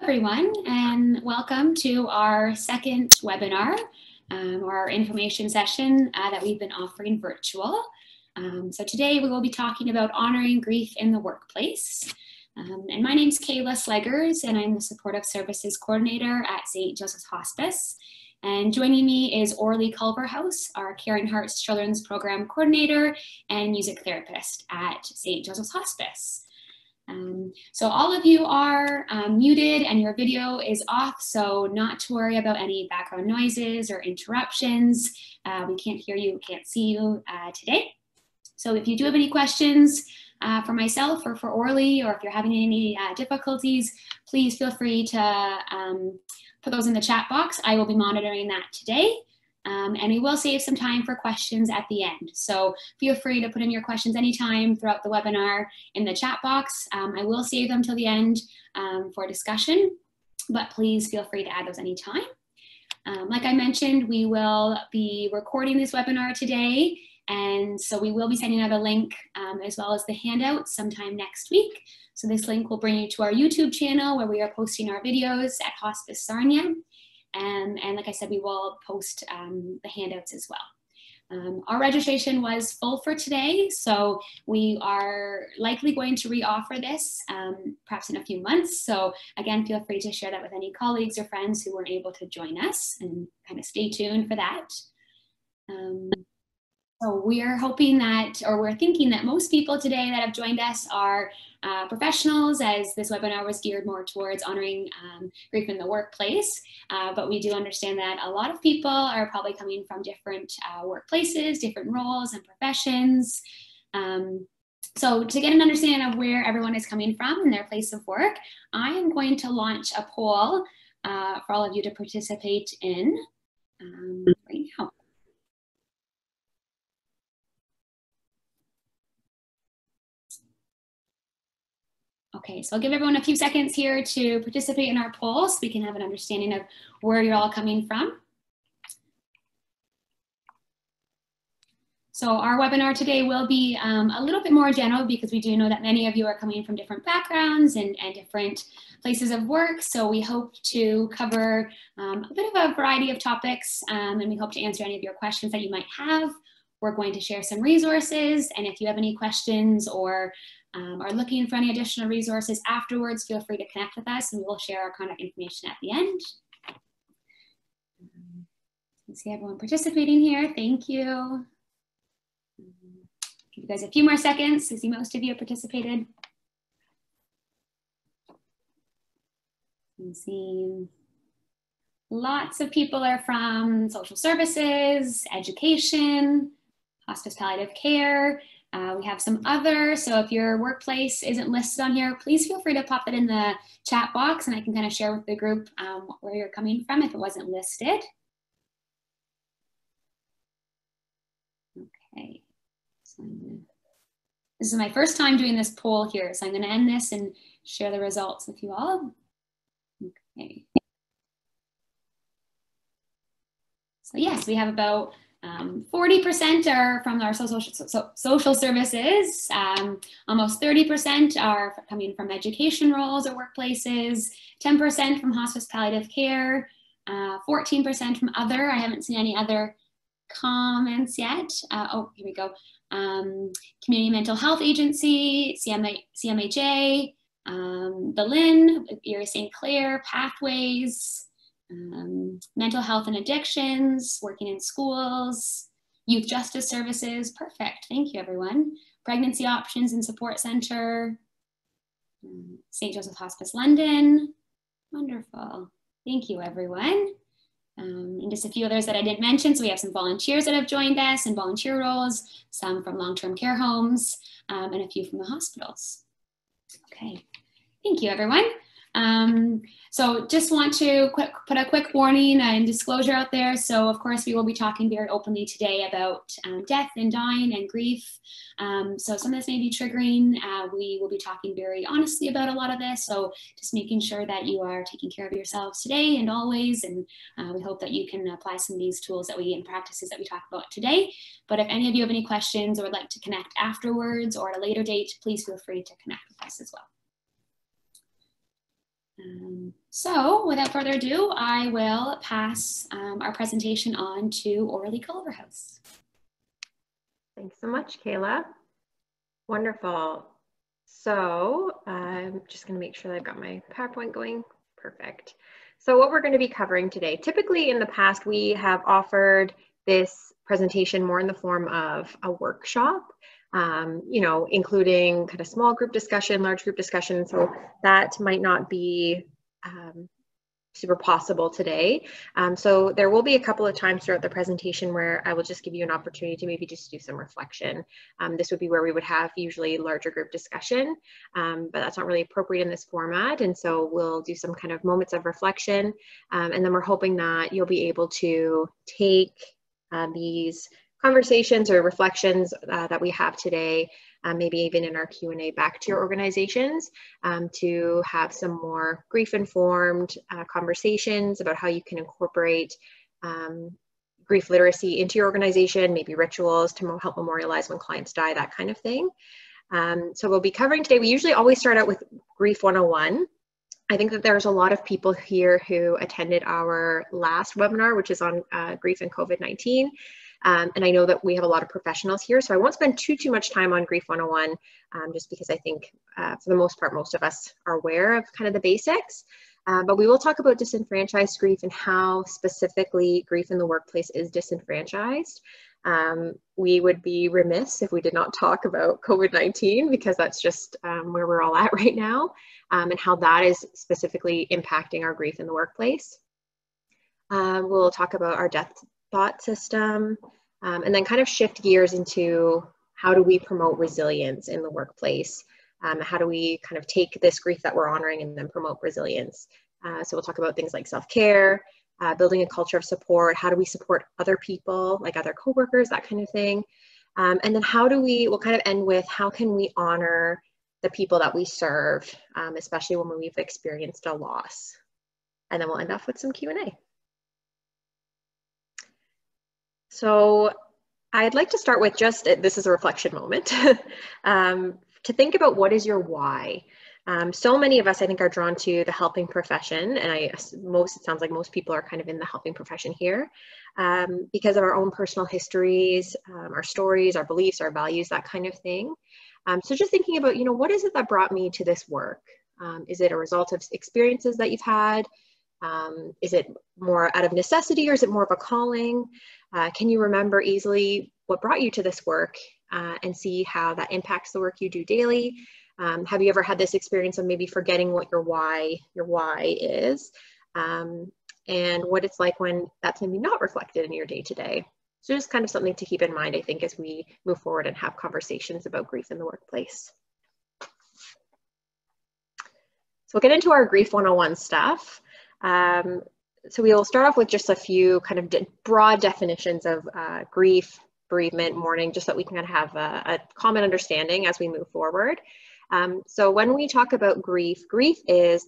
everyone, and welcome to our second webinar or our information session that we've been offering virtual. So today we will be talking about honoring grief in the workplace. And my name is Kayla Sleggers, and I'm the Supportive Services Coordinator at St. Joseph's Hospice. And joining me is Orly Culverhouse, our Caring Hearts Children's Program Coordinator and Music Therapist at St. Joseph's Hospice. So all of you are muted and your video is off, so not to worry about any background noises or interruptions. We can't hear you, can't see you today. So if you do have any questions for myself or for Orly, or if you're having any difficulties, please feel free to put those in the chat box. I will be monitoring that today. And we will save some time for questions at the end. So feel free to put in your questions anytime throughout the webinar in the chat box. I will save them till the end for discussion, but please feel free to add those anytime. Like I mentioned, we will be recording this webinar today. And so we will be sending out a link as well as the handouts sometime next week. So this link will bring you to our YouTube channel where we are posting our videos at Hospice Sarnia. And like I said, we will post the handouts as well. Our registration was full for today, so we are likely going to re-offer this perhaps in a few months. So again, feel free to share that with any colleagues or friends who weren't able to join us, and kind of stay tuned for that. So we are hoping that, or we're thinking that most people today that have joined us are professionals, as this webinar was geared more towards honoring grief in the workplace. But we do understand that a lot of people are probably coming from different workplaces, different roles and professions. So to get an understanding of where everyone is coming from in their place of work, I am going to launch a poll for all of you to participate in right now. Okay, so I'll give everyone a few seconds here to participate in our poll so we can have an understanding of where you're all coming from. So our webinar today will be a little bit more general, because we do know that many of you are coming from different backgrounds and different places of work. So we hope to cover a bit of a variety of topics, and we hope to answer any of your questions that you might have. We're going to share some resources, and if you have any questions or are looking for any additional resources afterwards, feel free to connect with us and we'll share our contact information at the end. You see everyone participating here. Thank you. Give you guys a few more seconds. I see most of you have participated. You see lots of people are from social services, education, hospice palliative care. We have some other, so if your workplace isn't listed on here, please feel free to pop it in the chat box and I can kind of share with the group where you're coming from if it wasn't listed. Okay, so this is my first time doing this poll here, so I'm going to end this and share the results with you all. Okay. So yes, we have about 40% are from our social services, almost 30% are coming from education roles or workplaces, 10% from hospice palliative care, 14% from other. I haven't seen any other comments yet. Oh, here we go. Community Mental Health Agency, CMHA, the Lynn, Erie St. Clair, Pathways, mental health and addictions, working in schools, youth justice services. Perfect. Thank you, everyone. Pregnancy Options and Support Center, St. Joseph Hospice London. Wonderful. Thank you, everyone. And just a few others that I didn't mention. So we have some volunteers that have joined us in volunteer roles, some from long-term care homes, and a few from the hospitals. Okay. Thank you, everyone. So just want to put a quick warning and disclosure out there. So of course we will be talking very openly today about death and dying and grief. So some of this may be triggering. We will be talking very honestly about a lot of this. So just making sure that you are taking care of yourselves today and always. And we hope that you can apply some of these tools and practices that we talk about today. But if any of you have any questions or would like to connect afterwards or at a later date, please feel free to connect with us as well. So without further ado, I will pass our presentation on to Orly Culverhouse. Thanks so much, Kayla. Wonderful. So I'm just going to make sure that I've got my PowerPoint going. Perfect. So what we're going to be covering today, typically in the past, we have offered this presentation more in the form of a workshop, you know, including kind of small group discussion, large group discussion. So that might not be super possible today. So there will be a couple of times throughout the presentation where I will just give you an opportunity to maybe just do some reflection. This would be where we would have usually larger group discussion, but that's not really appropriate in this format. And so we'll do some kind of moments of reflection. And then we're hoping that you'll be able to take these conversations or reflections that we have today, maybe even in our Q&A, back to your organizations to have some more grief-informed conversations about how you can incorporate grief literacy into your organization, maybe rituals to help memorialize when clients die, that kind of thing. So we'll be covering today, we usually always start out with Grief 101. I think that there's a lot of people here who attended our last webinar, which is on grief and COVID-19. And I know that we have a lot of professionals here, so I won't spend too much time on Grief 101, just because I think for the most part, most of us are aware of kind of the basics. But we will talk about disenfranchised grief and how specifically grief in the workplace is disenfranchised. We would be remiss if we did not talk about COVID-19, because that's just where we're all at right now, and how that is specifically impacting our grief in the workplace. We'll talk about our death thought system, and then kind of shift gears into how do we promote resilience in the workplace? How do we kind of take this grief that we're honoring and then promote resilience? So we'll talk about things like self-care, building a culture of support. How do we support other people, like other coworkers, that kind of thing? And then we'll kind of end with how can we honor the people that we serve, especially when we've experienced a loss? And then we'll end off with some Q&A. So I'd like to start with this is a reflection moment, to think about what is your why. So many of us, I think, are drawn to the helping profession, and it sounds like most people are kind of in the helping profession here, because of our own personal histories, our stories, our beliefs, our values, that kind of thing. So just thinking about, you know, what is it that brought me to this work? Is it a result of experiences that you've had? Is it more out of necessity, or is it more of a calling? Can you remember easily what brought you to this work, and see how that impacts the work you do daily? Have you ever had this experience of maybe forgetting what your why is, and what it's like when that's maybe not reflected in your day-to-day? So just kind of something to keep in mind, I think, as we move forward and have conversations about grief in the workplace. So we'll get into our Grief 101 stuff. So we will start off with just a few kind of broad definitions of grief, bereavement, mourning, just so that we can kind of have a common understanding as we move forward. So when we talk about grief, grief is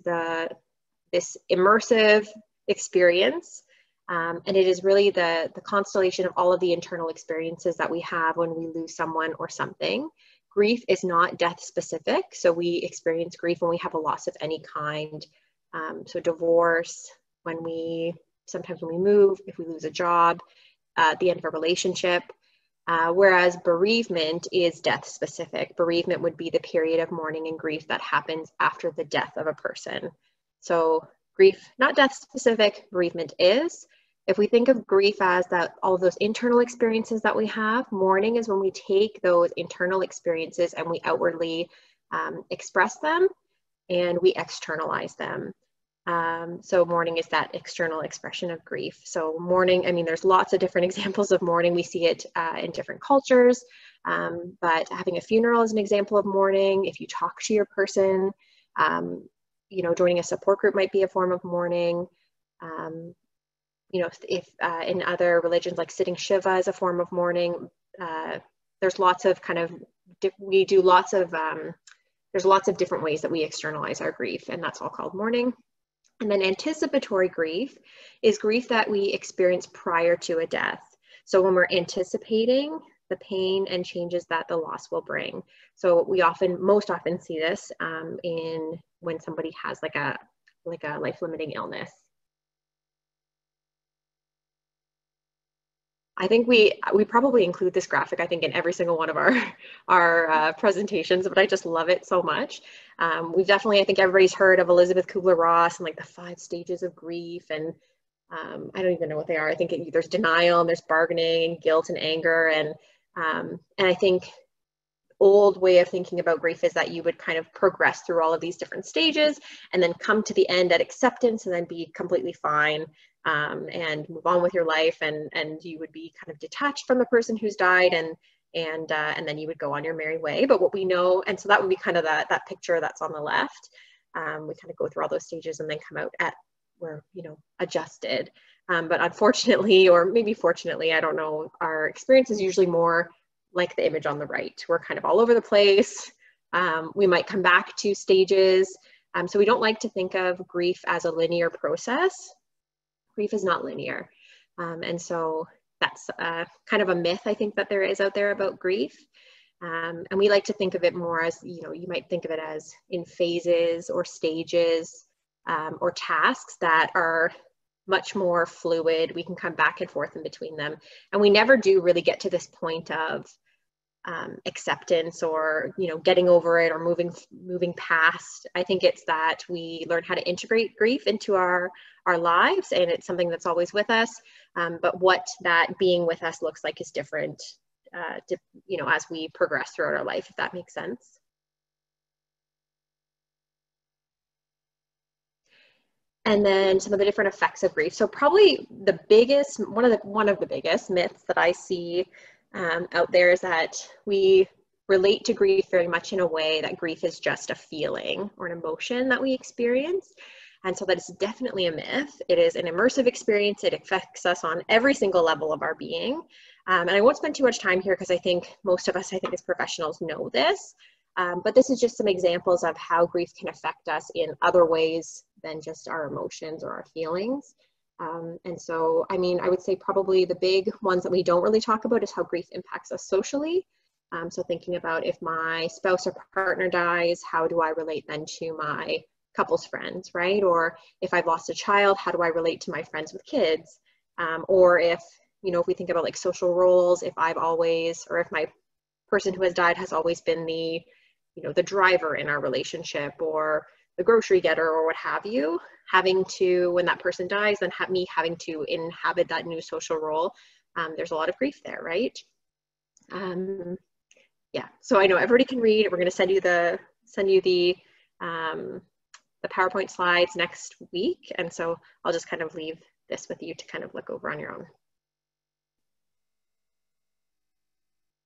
this immersive experience, and it is really the constellation of all of the internal experiences that we have when we lose someone or something. Grief is not death specific, so we experience grief when we have a loss of any kind. So divorce, sometimes when we move, if we lose a job, at the end of a relationship, whereas bereavement is death specific. Bereavement would be the period of mourning and grief that happens after the death of a person. So grief, not death specific, bereavement is. If we think of grief as all of those internal experiences that we have, mourning is when we take those internal experiences and we outwardly express them and we externalize them. So mourning is that external expression of grief. So mourning, I mean, there's lots of different examples of mourning. We see it in different cultures, but having a funeral is an example of mourning. If you talk to your person, you know, joining a support group might be a form of mourning. You know, if in other religions, like sitting Shiva is a form of mourning. There's lots of there's lots of different ways that we externalize our grief, and that's all called mourning. And then anticipatory grief is grief that we experience prior to a death. So when we're anticipating the pain and changes that the loss will bring. So we most often see this when somebody has like a like a life-limiting illness. I think we probably include this graphic, I think, in every single one of our presentations, but I just love it so much. We've definitely, I think everybody's heard of Elizabeth Kubler-Ross and like the 5 stages of grief, and I don't even know what they are. I think there's denial, and there's bargaining, and guilt, and anger, and I think old way of thinking about grief is that you would kind of progress through all of these different stages and then come to the end at acceptance and then be completely fine, and move on with your life, and you would be kind of detached from the person who's died, and then you would go on your merry way. But what we know, and so that would be kind of that picture that's on the left. We kind of go through all those stages and then come out at where, you know, adjusted. But unfortunately, or maybe fortunately, I don't know, our experience is usually more like the image on the right. We're kind of all over the place. We might come back to stages. So we don't like to think of grief as a linear process. Grief is not linear. And so that's kind of a myth, I think, that there is out there about grief. And we like to think of it more as, you know, you might think of it as in phases or stages, or tasks that are much more fluid. We can come back and forth in between them. And we never do really get to this point of acceptance, or, you know, getting over it, or moving past. I think it's that we learn how to integrate grief into our lives, and it's something that's always with us. But what that being with us looks like is different, you know, as we progress throughout our life, if that makes sense. And then some of the different effects of grief. So probably the biggest, one of the biggest myths that I see out there is that we relate to grief very much in a way that grief is just a feeling or an emotion that we experience. And so that is definitely a myth. It is an immersive experience. It affects us on every single level of our being. And I won't spend too much time here because I think most of us, I think as professionals, know this. But this is just some examples of how grief can affect us in other ways than just our emotions or our feelings. And so, I mean, I would say probably the big ones that we don't really talk about is how grief impacts us socially. So thinking about if my spouse or partner dies, how do I relate then to my couple's friends, right? Or if I've lost a child, how do I relate to my friends with kids? Or if, you know, if we think about like social roles, if I've always, or if my person who has died has always been the, you know, the driver in our relationship, or the grocery getter, or what have you, having to, when that person dies, then me having to inhabit that new social role, there's a lot of grief there, right? Yeah, so I know everybody can read. We're going to send you the PowerPoint slides next week, and so I'll just kind of leave this with you to kind of look over on your own.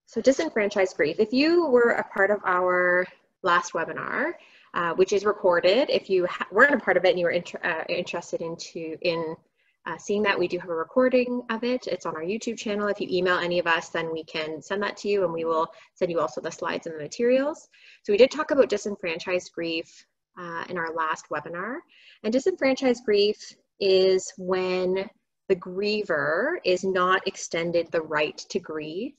So disenfranchised grief. If you were a part of our last webinar, which is recorded, if you weren't a part of it and you were interested in seeing that, we do have a recording of it. It's on our YouTube channel. If you email any of us, then we can send that to you, and we will send you also the slides and the materials. So we did talk about disenfranchised grief in our last webinar. And disenfranchised grief is when the griever is not extended the right to grieve.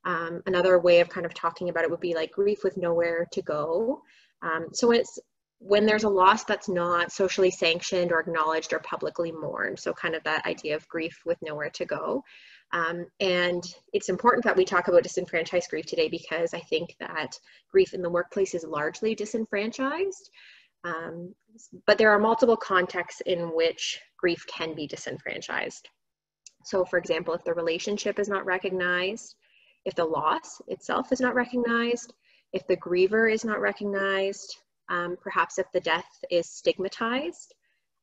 Another way of kind of talking about it would be like grief with nowhere to go. So it's when there's a loss that's not socially sanctioned or acknowledged or publicly mourned. So kind of that idea of grief with nowhere to go. And it's important that we talk about disenfranchised grief today, because I think that grief in the workplace is largely disenfranchised. But there are multiple contexts in which grief can be disenfranchised. So for example, if the relationship is not recognized, if the loss itself is not recognized, if the griever is not recognized, perhaps if the death is stigmatized,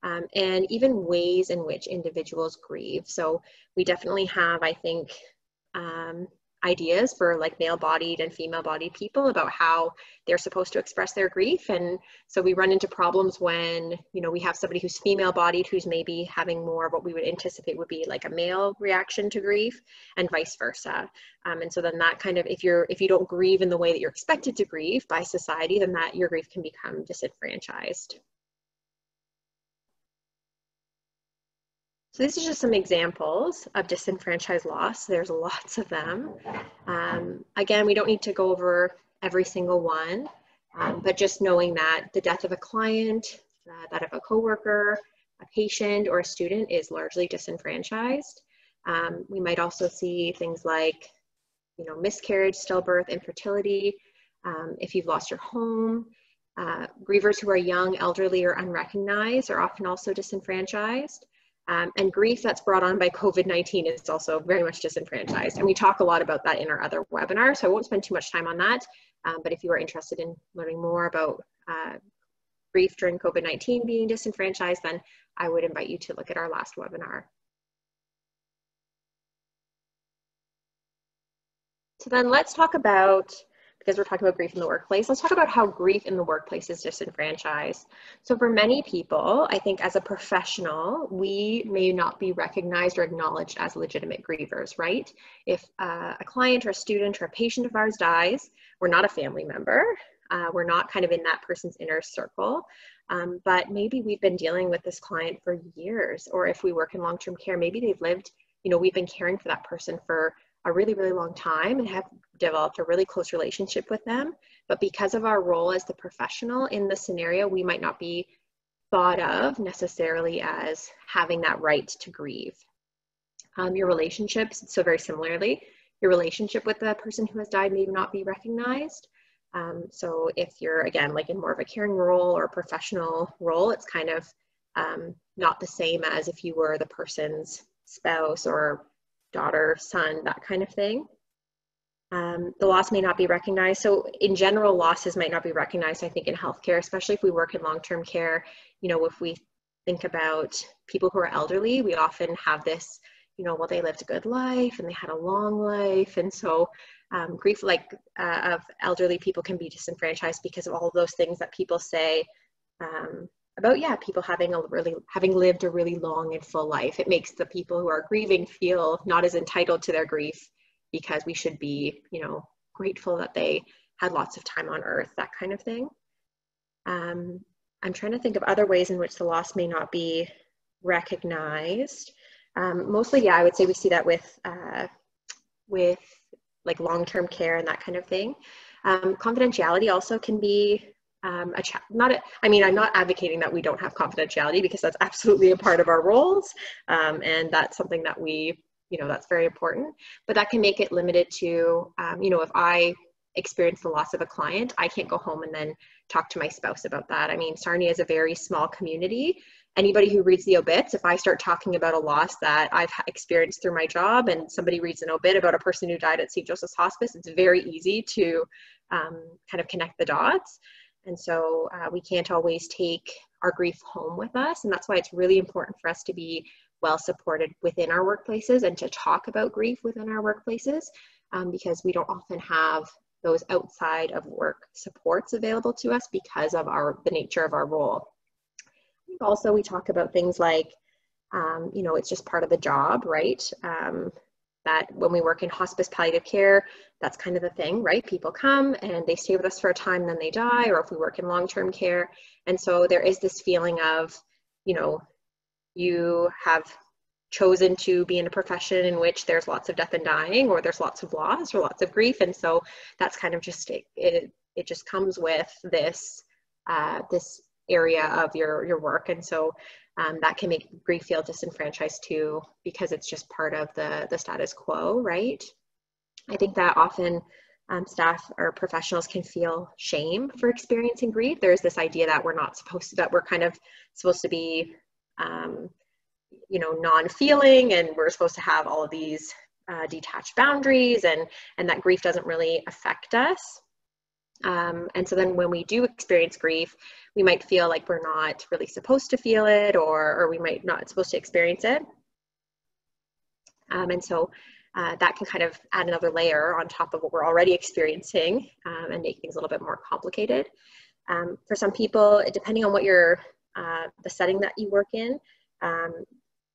and even ways in which individuals grieve. So we definitely have, I think, ideas for like male-bodied and female-bodied people about how they're supposed to express their grief. And so we run into problems when, you know, we have somebody who's female-bodied who's maybe having more of what we would anticipate would be like a male reaction to grief, and vice versa. And so then that kind of, if you don't grieve in the way that you're expected to grieve by society, then that your grief can become disenfranchised. So these are just some examples of disenfranchised loss. There's lots of them. Again, we don't need to go over every single one, but just knowing that the death of a client, that of a coworker, a patient, or a student is largely disenfranchised. We might also see things like, miscarriage, stillbirth, infertility. If you've lost your home, grievers who are young, elderly, or unrecognized are often also disenfranchised. And grief that's brought on by COVID-19 is also very much disenfranchised. And we talk a lot about that in our other webinars, so I won't spend too much time on that. But if you are interested in learning more about grief during COVID-19 being disenfranchised, then I would invite you to look at our last webinar. So then let's talk about, because we're talking about grief in the workplace, let's talk about how grief in the workplace is disenfranchised. So for many people, I think as a professional, we may not be recognized or acknowledged as legitimate grievers, right? If a client or a student or a patient of ours dies, we're not a family member. We're not kind of in that person's inner circle, but maybe we've been dealing with this client for years, or if we work in long-term care, maybe they've lived, we've been caring for that person for a really, really long time and have developed a really close relationship with them. But because of our role as the professional in the scenario, we might not be thought of necessarily as having that right to grieve. Your relationships, so very similarly, your relationship with the person who has died may not be recognized. So if you're, again, like in more of a caring role or a professional role, it's kind of not the same as if you were the person's spouse or daughter, son, that kind of thing. The loss may not be recognized. So in general, losses might not be recognized, I think, in healthcare, especially if we work in long-term care. If we think about people who are elderly, we often have this, well, they lived a good life and they had a long life. And so grief of elderly people can be disenfranchised because of all of those things that people say about, people having lived a really long and full life. It makes the people who are grieving feel not as entitled to their grief, because we should be, grateful that they had lots of time on earth, that kind of thing. I'm trying to think of other ways in which the loss may not be recognized. Mostly, I would say we see that with like long-term care and that kind of thing. Confidentiality also can be I'm not advocating that we don't have confidentiality, because that's absolutely a part of our roles. And that's something that that's very important, but that can make it limited to, if I experience the loss of a client, I can't go home and then talk to my spouse about that. I mean, Sarnia is a very small community. Anybody who reads the obits, if I start talking about a loss that I've experienced through my job and somebody reads an obit about a person who died at St. Joseph's Hospice, it's very easy to kind of connect the dots. And so we can't always take our grief home with us. And that's why it's really important for us to be well supported within our workplaces and to talk about grief within our workplaces, because we don't often have those outside of work supports available to us because of the nature of our role. I think also we talk about things like, it's just part of the job, right? That when we work in hospice palliative care, that's kind of the thing, right? People come and they stay with us for a time, then they die, or if we work in long-term care. And so there is this feeling of, you have chosen to be in a profession in which there's lots of death and dying, or there's lots of loss or lots of grief. And so that's kind of just, it just comes with this, this area of your work. And so that can make grief feel disenfranchised too, because it's just part of the status quo, right? I think that often staff or professionals can feel shame for experiencing grief. There's this idea that we're kind of supposed to be, non-feeling, and we're supposed to have all of these detached boundaries, and that grief doesn't really affect us. And so then when we do experience grief, we might feel like we're not really supposed to feel it, or we might not supposed to experience it. And so that can kind of add another layer on top of what we're already experiencing, and make things a little bit more complicated. For some people, depending on what the setting that you work in,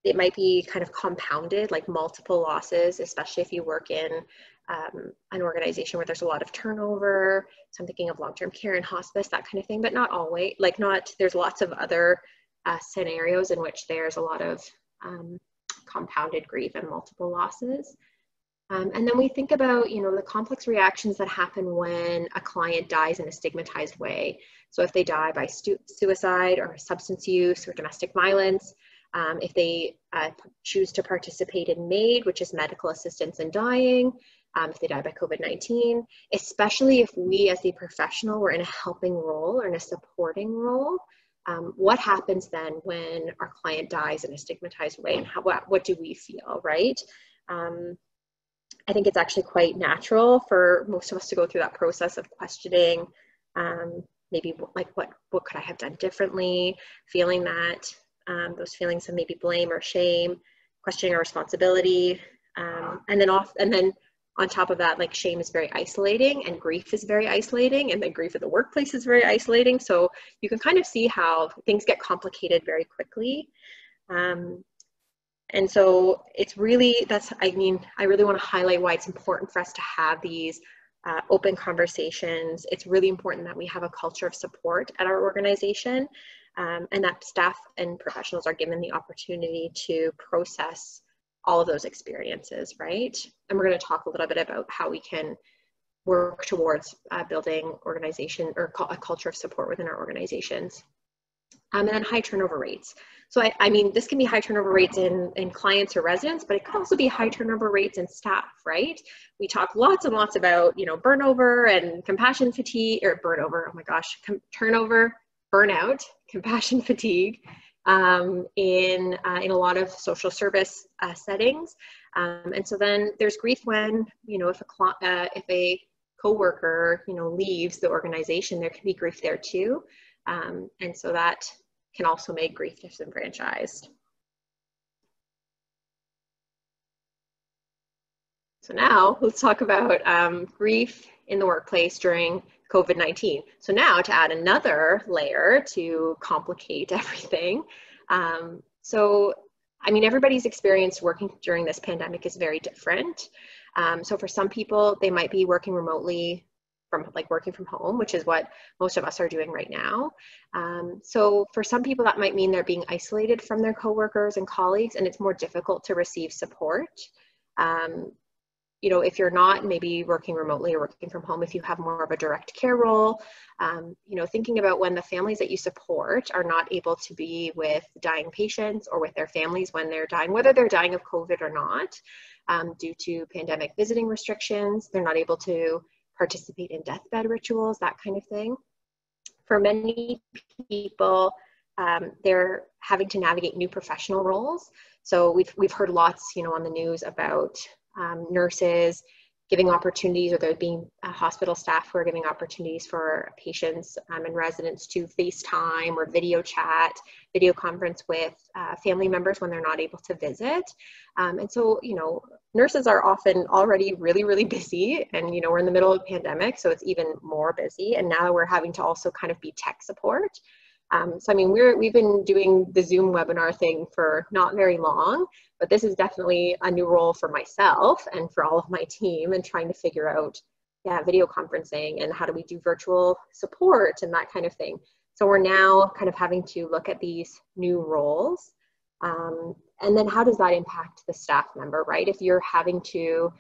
it might be kind of compounded, like multiple losses, especially if you work in an organization where there's a lot of turnover. So I'm thinking of long-term care and hospice, that kind of thing, but not always, there's lots of other scenarios in which there's a lot of compounded grief and multiple losses. And then we think about, the complex reactions that happen when a client dies in a stigmatized way. So if they die by suicide or substance use or domestic violence, if they choose to participate in MAID, which is medical assistance in dying, if they die by COVID-19, especially if we as the professional were in a helping role or in a supporting role, what happens then when our client dies in a stigmatized way, and what do we feel, right? I think it's actually quite natural for most of us to go through that process of questioning, maybe like what could I have done differently, feeling that, those feelings of maybe blame or shame, questioning our responsibility, and then on top of that, like shame is very isolating and grief is very isolating, and then grief at the workplace is very isolating. So you can kind of see how things get complicated very quickly. And so it's really, I really want to highlight why it's important for us to have these open conversations. It's really important that we have a culture of support at our organization, and that staff and professionals are given the opportunity to process all of those experiences, right? And we're going to talk a little bit about how we can work towards building organization or a culture of support within our organizations. And then high turnover rates. So I mean, this can be high turnover rates in clients or residents, but it could also be high turnover rates in staff, right? We talk lots and lots about, burnover and compassion fatigue, or burnover, oh my gosh, turnover, burnout, compassion fatigue in a lot of social service settings. And so then there's grief when, if a coworker, leaves the organization, there can be grief there too. And so that can also make grief disenfranchised. So now let's talk about grief in the workplace during COVID-19. So now to add another layer to complicate everything. So, I mean, everybody's experience working during this pandemic is very different. So for some people, they might be working remotely working from home, which is what most of us are doing right now. So for some people, that might mean they're being isolated from their coworkers and colleagues, and it's more difficult to receive support. If you're not maybe working remotely or working from home, if you have more of a direct care role, thinking about when the families that you support are not able to be with dying patients or with their families when they're dying, whether they're dying of COVID or not, due to pandemic visiting restrictions, they're not able to participate in deathbed rituals, that kind of thing. For many people, they're having to navigate new professional roles. So we've heard lots, on the news about nurses giving opportunities, or there being hospital staff who are giving opportunities for patients and residents to FaceTime or video chat, video conference with family members when they're not able to visit. And so, nurses are often already really, really busy, and, we're in the middle of a pandemic, so it's even more busy. And now we're having to also kind of be tech support. So, I mean, we've been doing the Zoom webinar thing for not very long, but this is definitely a new role for myself and for all of my team, and trying to figure out, video conferencing and how do we do virtual support and that kind of thing. So we're now kind of having to look at these new roles. And then how does that impact the staff member, right? If you're having to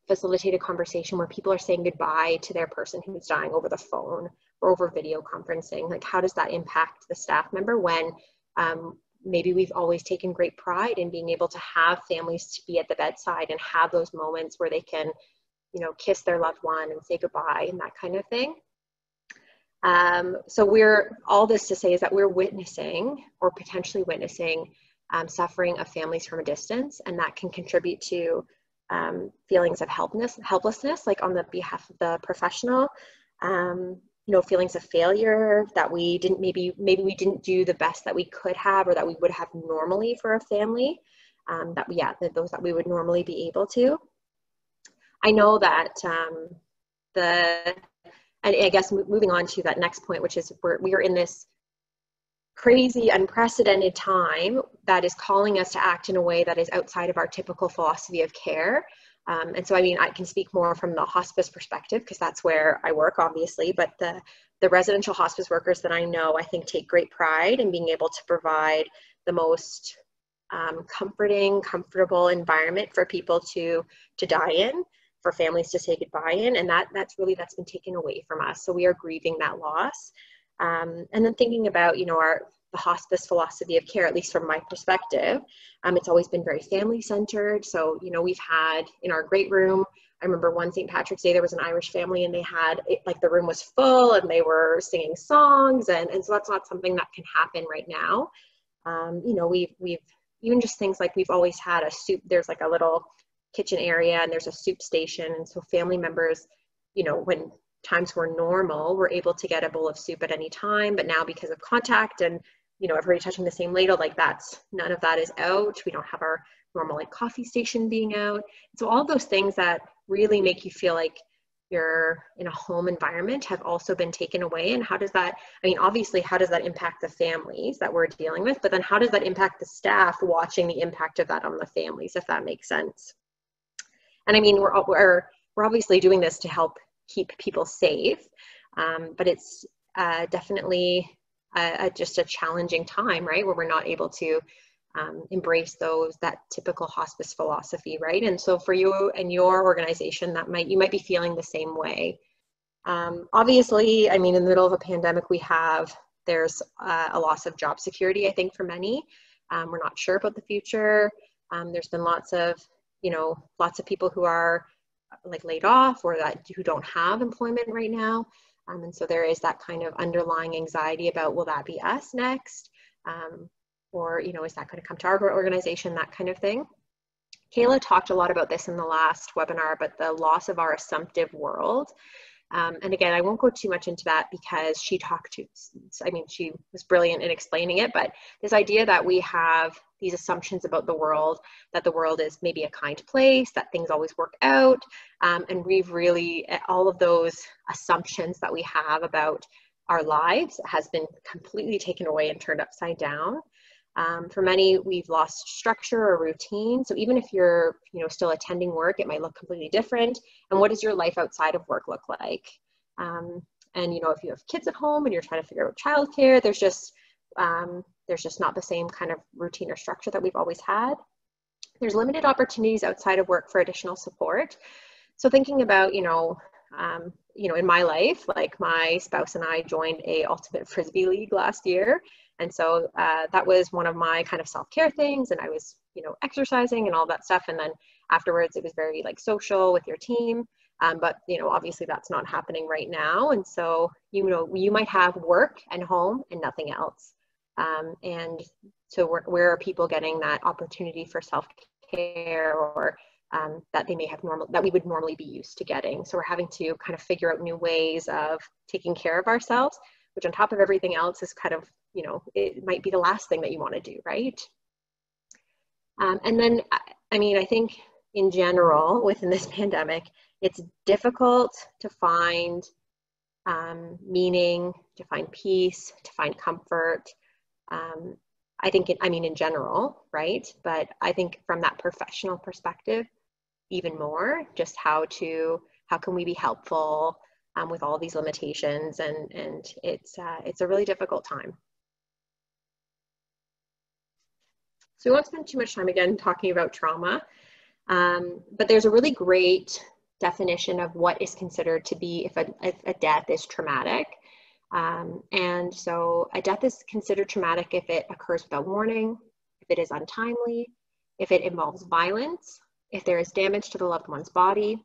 facilitate a conversation where people are saying goodbye to their person who's dying over the phone or over video conferencing, like how does that impact the staff member when maybe we've always taken great pride in being able to have families to be at the bedside and have those moments where they can, kiss their loved one and say goodbye and that kind of thing. So all this to say is that we're witnessing or potentially witnessing suffering of families from a distance, and that can contribute to feelings of helplessness, like on the behalf of the professional, feelings of failure, that we didn't, maybe we didn't do the best that we could have or that we would have normally for a family, those that we would normally be able to. I know that and I guess moving on to that next point, which is we are in this crazy, unprecedented time that is calling us to act in a way that is outside of our typical philosophy of care. And so, I mean, I can speak more from the hospice perspective because that's where I work, obviously, but the residential hospice workers that I know, I think, take great pride in being able to provide the most comforting, comfortable environment for people to die in, for families to say goodbye in, and that's been taken away from us. So we are grieving that loss. And then thinking about, you know, the hospice philosophy of care, at least from my perspective, it's always been very family centered. So, you know, we've had in our great room, I remember one St. Patrick's Day, there was an Irish family and they had like the room was full and they were singing songs, and so that's not something that can happen right now. You know, we've even just things like we've always had a soup, there's like a little kitchen area and there's a soup station, and so family members, you know, when times were normal, were able to get a bowl of soup at any time, but now because of contact and, you know, everybody touching the same ladle, like none of that is out. We don't have our normal like coffee station being out. So all those things that really make you feel like you're in a home environment have also been taken away. And how does that, I mean, obviously, how does that impact the families that we're dealing with? But then how does that impact the staff watching the impact of that on the families, if that makes sense? And I mean, we're obviously doing this to help keep people safe, but it's definitely just a challenging time, right? Where we're not able to embrace that typical hospice philosophy, right? And so for you and your organization, you might be feeling the same way. Obviously, I mean, in the middle of a pandemic, there's a loss of job security, I think, for many. We're not sure about the future. There's been lots of people who are like laid off or who don't have employment right now. And so there is that kind of underlying anxiety about, will that be us next? Or, you know, is that going to come to our organization, that kind of thing. Kayla talked a lot about this in the last webinar, but the loss of our assumptive world. And again, I won't go too much into that because she was brilliant in explaining it, but this idea that we have these assumptions about the world, that the world is maybe a kind place, that things always work out. And we've really, all of those assumptions that we have about our lives has been completely taken away and turned upside down. For many, we've lost structure or routine. So even if you're, you know, still attending work, it might look completely different. And what does your life outside of work look like? And, you know, if you have kids at home and you're trying to figure out childcare, there's just not the same kind of routine or structure that we've always had. There's limited opportunities outside of work for additional support. So thinking about, you know, in my life, like my spouse and I joined a ultimate Frisbee league last year. And so that was one of my kind of self-care things. And I was, you know, exercising and all that stuff. And then afterwards, it was very like social with your team. But, you know, obviously that's not happening right now. And so, you know, you might have work and home and nothing else. And so where are people getting that opportunity for self-care or that we would normally be used to getting? So we're having to kind of figure out new ways of taking care of ourselves, which on top of everything else is kind of, you know, it might be the last thing that you want to do, right? And then, I mean, I think in general, within this pandemic, it's difficult to find meaning, to find peace, to find comfort. I think, in general, right? But I think from that professional perspective, even more, just how can we be helpful with all these limitations, and it's a really difficult time. So we won't spend too much time again talking about trauma, but there's a really great definition of what is considered to be if a death is traumatic. And so a death is considered traumatic if it occurs without warning, if it is untimely, if it involves violence, if there is damage to the loved one's body,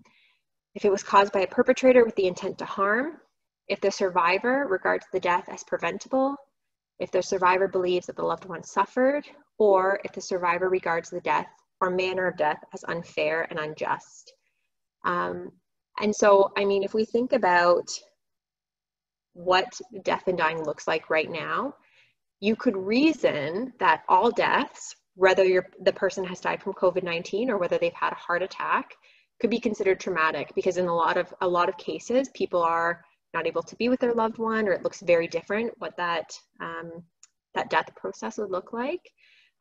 if it was caused by a perpetrator with the intent to harm, if the survivor regards the death as preventable, if the survivor believes that the loved one suffered, or if the survivor regards the death or manner of death as unfair and unjust. And so, I mean, if we think about what death and dying looks like right now, you could reason that all deaths, whether the person has died from COVID-19 or whether they've had a heart attack, could be considered traumatic, because in a lot of cases, people are not able to be with their loved one, or it looks very different what that death process would look like.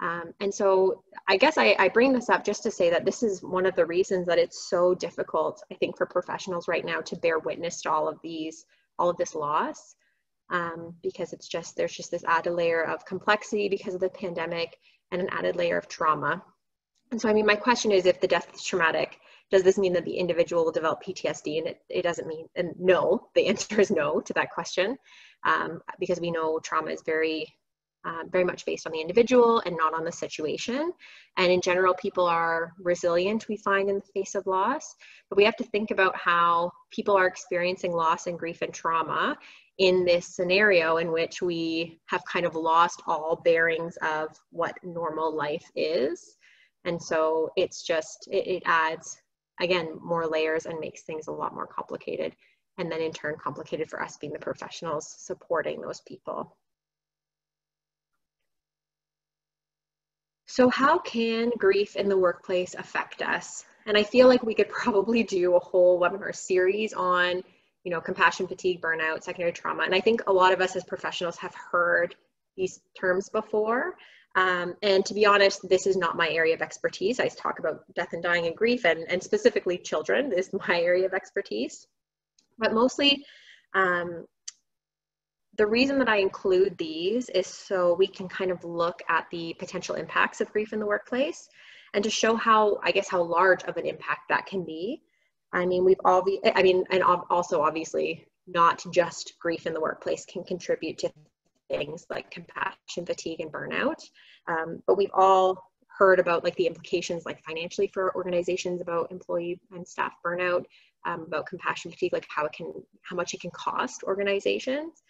And so I guess I bring this up just to say that this is one of the reasons that it's so difficult, I think, for professionals right now to bear witness to all of this loss, because there's just this added layer of complexity because of the pandemic. and an added layer of trauma. And so, I mean, my question is, if the death is traumatic, does this mean that the individual will develop PTSD? And it doesn't mean, and no, the answer is no to that question, because we know trauma is very much based on the individual and not on the situation. And in general, people are resilient, we find, in the face of loss. But we have to think about how people are experiencing loss and grief and trauma in this scenario in which we have kind of lost all bearings of what normal life is. And so it's just, it adds, again, more layers and makes things a lot more complicated. And then in turn, complicated for us being the professionals supporting those people. So how can grief in the workplace affect us? And I feel like we could probably do a whole webinar series on, you know, compassion fatigue, burnout, secondary trauma. And I think a lot of us as professionals have heard these terms before. And to be honest, this is not my area of expertise. I talk about death and dying and grief, and specifically children is my area of expertise. But mostly, the reason that I include these is so we can kind of look at the potential impacts of grief in the workplace and to show how, I guess, how large of an impact that can be. I mean, and also obviously not just grief in the workplace can contribute to things like compassion fatigue and burnout. But we've all heard about like the implications, like financially for organizations, about employee and staff burnout, about compassion fatigue, like how much it can cost organizations.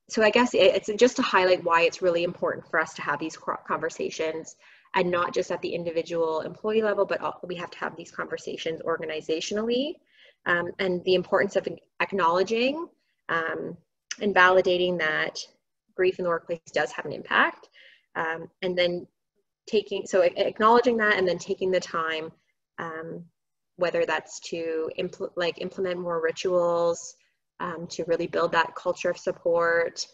So I guess it's just to highlight why it's really important for us to have these conversations, and not just at the individual employee level, but we have to have these conversations organizationally, and the importance of acknowledging and validating that grief in the workplace does have an impact, and then acknowledging that and then taking the time, whether that's to implement more rituals, to really build that culture of support,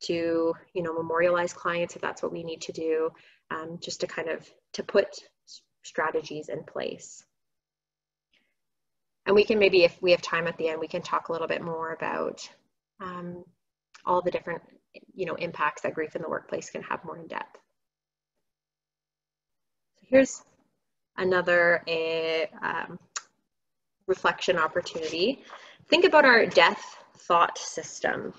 to, you know, memorialize clients if that's what we need to do, just to kind of to put strategies in place. And we can maybe, if we have time at the end, we can talk a little bit more about all the different, you know, impacts that grief in the workplace can have more in depth. So here's another reflection opportunity. Think about our death thought system.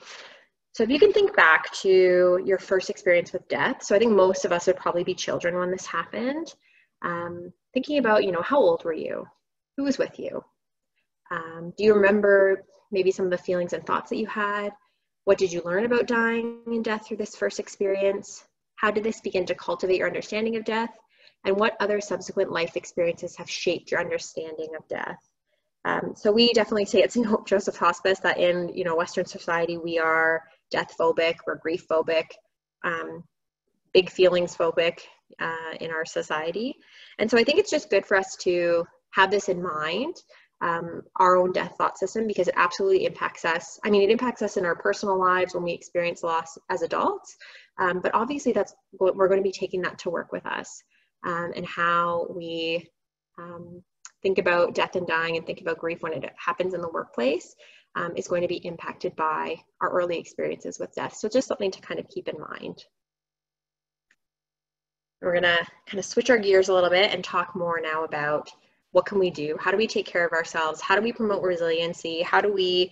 So if you can think back to your first experience with death, so I think most of us would probably be children when this happened. Thinking about, you know, how old were you? Who was with you? Do you remember maybe some of the feelings and thoughts that you had? What did you learn about dying and death through this first experience? How did this begin to cultivate your understanding of death? And what other subsequent life experiences have shaped your understanding of death? So we definitely say at St. Hope Joseph's Hospice that in, you know, Western society, we are death phobic, we're grief phobic, big feelings phobic in our society. And so I think it's just good for us to have this in mind, our own death thought system, because it absolutely impacts us. I mean, it impacts us in our personal lives when we experience loss as adults, but obviously that's what we're going to be taking that to work with us, and how we think about death and dying and think about grief when it happens in the workplace is going to be impacted by our early experiences with death. So just something to kind of keep in mind. We're going to kind of switch our gears a little bit and talk more now about what can we do? How do we take care of ourselves? How do we promote resiliency? How do we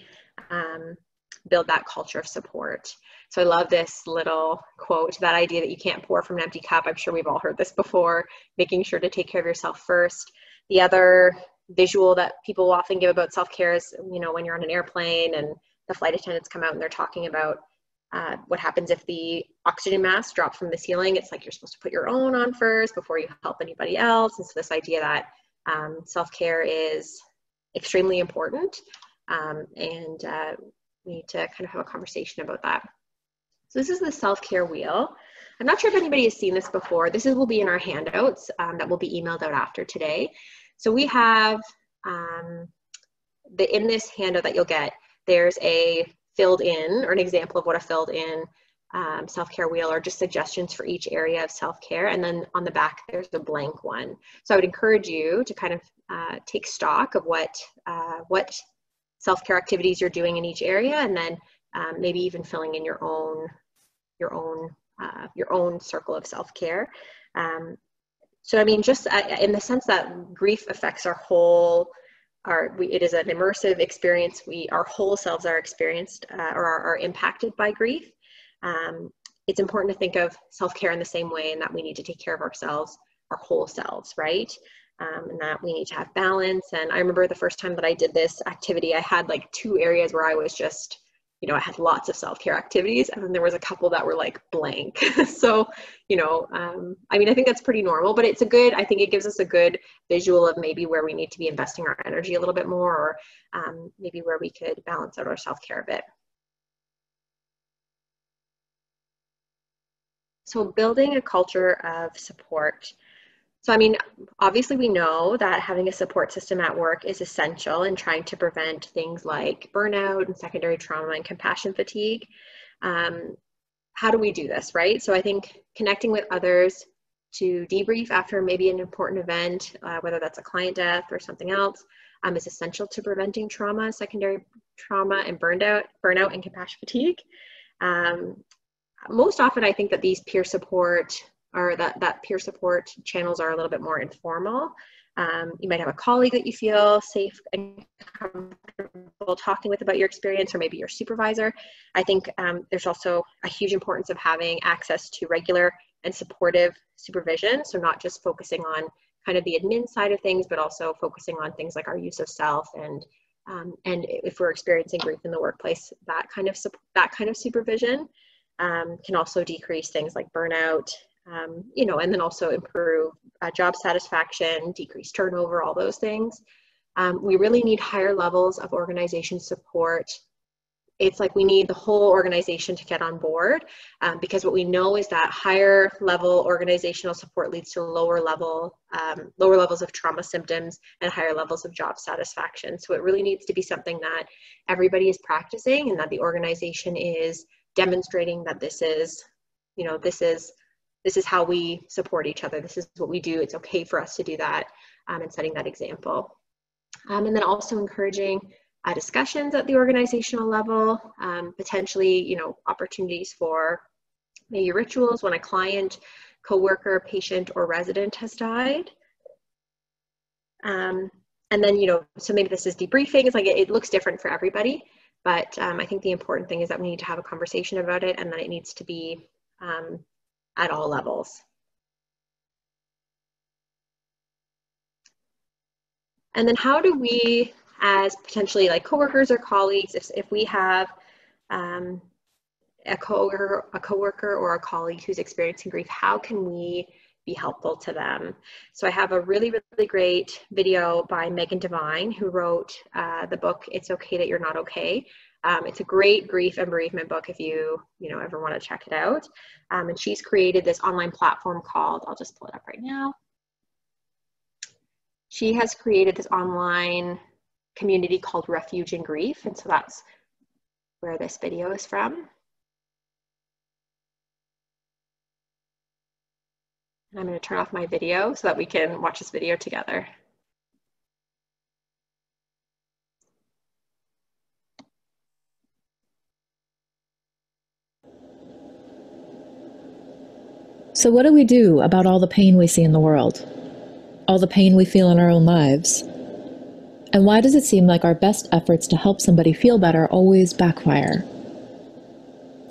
build that culture of support? So I love this little quote, that idea that you can't pour from an empty cup. I'm sure we've all heard this before, making sure to take care of yourself first. The other visual that people often give about self-care is, you know, when you're on an airplane and the flight attendants come out and they're talking about what happens if the oxygen mask drops from the ceiling. It's like you're supposed to put your own on first before you help anybody else. And so this idea that self-care is extremely important, and we need to kind of have a conversation about that. So this is the self-care wheel. I'm not sure if anybody has seen this before. This will be in our handouts that will be emailed out after today. So we have, in this handout that you'll get, there's a filled in, or an example of what a filled in self-care wheel, or just suggestions for each area of self-care. And then on the back, there's a blank one. So I would encourage you to kind of take stock of what self-care activities you're doing in each area, and then maybe even filling in your own your own circle of self-care. So I mean, just in the sense that grief affects our whole, it is an immersive experience. Our whole selves are experienced or are impacted by grief. It's important to think of self-care in the same way, and that we need to take care of ourselves, our whole selves, right? And that we need to have balance. And I remember the first time that I did this activity, I had like 2 areas where I was just, you know, I had lots of self-care activities, and then there was a couple that were like blank. So, you know, I mean, I think that's pretty normal, but I think it gives us a good visual of maybe where we need to be investing our energy a little bit more, or maybe where we could balance out our self-care a bit. So building a culture of support. So, I mean, obviously we know that having a support system at work is essential in trying to prevent things like burnout and secondary trauma and compassion fatigue. How do we do this, right? So I think connecting with others to debrief after maybe an important event, whether that's a client death or something else, is essential to preventing trauma, secondary trauma, and burnout and compassion fatigue. Most often I think that these peer support or that peer support channels are a little bit more informal. You might have a colleague that you feel safe and comfortable talking with about your experience, or maybe your supervisor. I think there's also a huge importance of having access to regular and supportive supervision. So not just focusing on kind of the admin side of things, but also focusing on things like our use of self, and if we're experiencing grief in the workplace, that kind of supervision can also decrease things like burnout, you know, and then also improve job satisfaction, decrease turnover, all those things. We really need higher levels of organization support. It's like we need the whole organization to get on board, because what we know is that higher level organizational support leads to lower levels of trauma symptoms and higher levels of job satisfaction. So it really needs to be something that everybody is practicing, and that the organization is demonstrating that this is how we support each other. This is what we do. It's okay for us to do that, and setting that example. And then also encouraging discussions at the organizational level, potentially, you know, opportunities for maybe rituals when a client, coworker, patient, or resident has died. And then, you know, so maybe this is debriefing. It's like it looks different for everybody, but I think the important thing is that we need to have a conversation about it, and that it needs to be at all levels. And then how do we, as potentially like coworkers or colleagues, if we have a coworker or a colleague who's experiencing grief, how can we be helpful to them? So I have a really, really great video by Megan Devine, who wrote the book, It's Okay That You're Not Okay. It's a great grief and bereavement book if you ever want to check it out. And she's created this online platform called, I'll just pull it up right now. She has created this online community called Refuge in Grief. And so that's where this video is from. And I'm going to turn off my video so that we can watch this video together. So what do we do about all the pain we see in the world? All the pain we feel in our own lives? And why does it seem like our best efforts to help somebody feel better always backfire?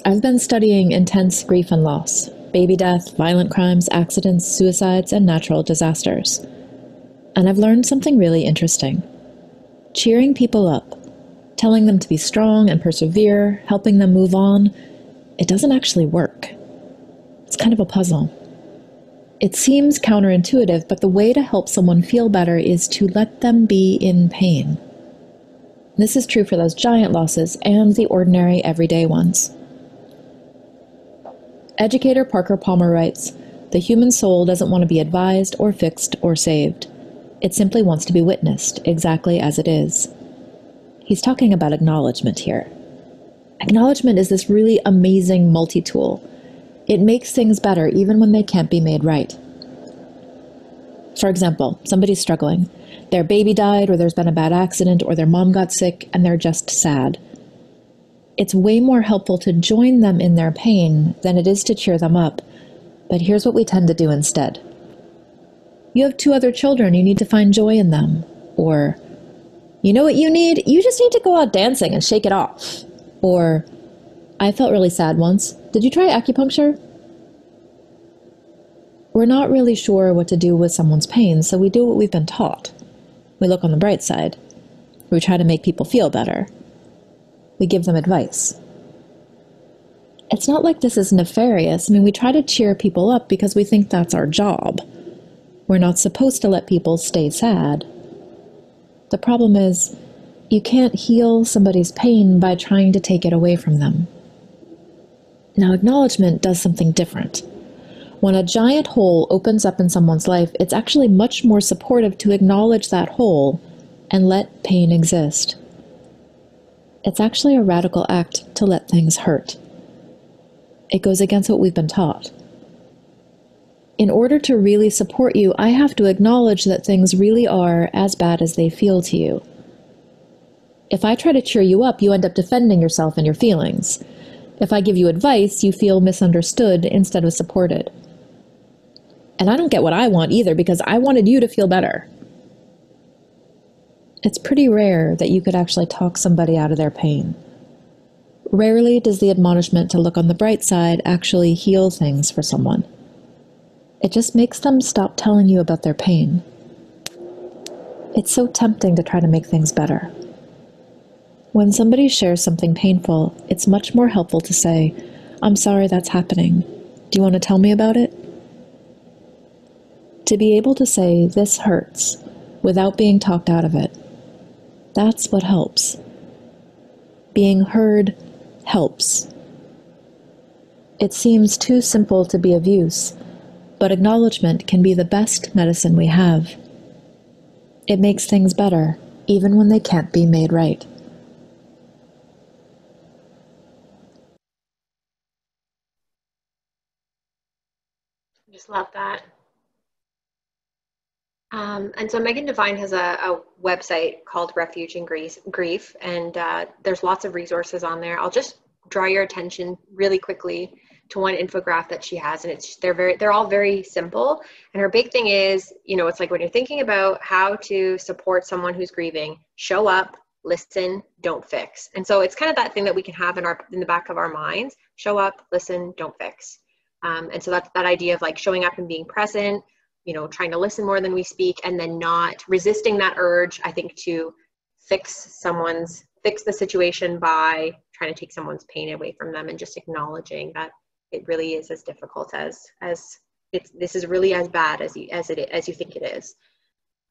I've been studying intense grief and loss, baby death, violent crimes, accidents, suicides, and natural disasters. And I've learned something really interesting. Cheering people up, telling them to be strong and persevere, helping them move on, it doesn't actually work. It's kind of a puzzle. It seems counterintuitive, but the way to help someone feel better is to let them be in pain. This is true for those giant losses and the ordinary, everyday ones. Educator Parker Palmer writes, "The human soul doesn't want to be advised or fixed or saved. It simply wants to be witnessed exactly as it is." He's talking about acknowledgement here. Acknowledgement is this really amazing multi-tool. It makes things better even when they can't be made right. For example, somebody's struggling. Their baby died, or there's been a bad accident, or their mom got sick, and they're just sad. It's way more helpful to join them in their pain than it is to cheer them up. But here's what we tend to do instead. You have 2 other children, you need to find joy in them. Or, you know what you need? You just need to go out dancing and shake it off. Or, I felt really sad once. Did you try acupuncture? We're not really sure what to do with someone's pain, so we do what we've been taught. We look on the bright side. We try to make people feel better. We give them advice. It's not like this is nefarious. I mean, we try to cheer people up because we think that's our job. We're not supposed to let people stay sad. The problem is, you can't heal somebody's pain by trying to take it away from them. Now, acknowledgement does something different. When a giant hole opens up in someone's life, it's actually much more supportive to acknowledge that hole and let pain exist. It's actually a radical act to let things hurt. It goes against what we've been taught. In order to really support you, I have to acknowledge that things really are as bad as they feel to you. If I try to cheer you up, you end up defending yourself and your feelings. If I give you advice, you feel misunderstood instead of supported. And I don't get what I want either, because I wanted you to feel better. It's pretty rare that you could actually talk somebody out of their pain. Rarely does the admonishment to look on the bright side actually heal things for someone. It just makes them stop telling you about their pain. It's so tempting to try to make things better. When somebody shares something painful, it's much more helpful to say, "I'm sorry that's happening. Do you want to tell me about it?" To be able to say, "This hurts," without being talked out of it, that's what helps. Being heard helps. It seems too simple to be of use, but acknowledgement can be the best medicine we have. It makes things better, even when they can't be made right. Just love that. And so Megan Devine has a website called Refuge in Grief, and there's lots of resources on there. I'll just draw your attention really quickly to one infographic that she has, and they're all very simple. And her big thing is, it's like when you're thinking about how to support someone who's grieving, show up, listen, don't fix. And so it's kind of that thing that we can have in the back of our minds: show up, listen, don't fix. And so that's that idea of like showing up and being present, trying to listen more than we speak, and then not resisting that urge, I think, to fix the situation by trying to take someone's pain away from them, and just acknowledging that it really is as difficult as this is really as bad as you think it is.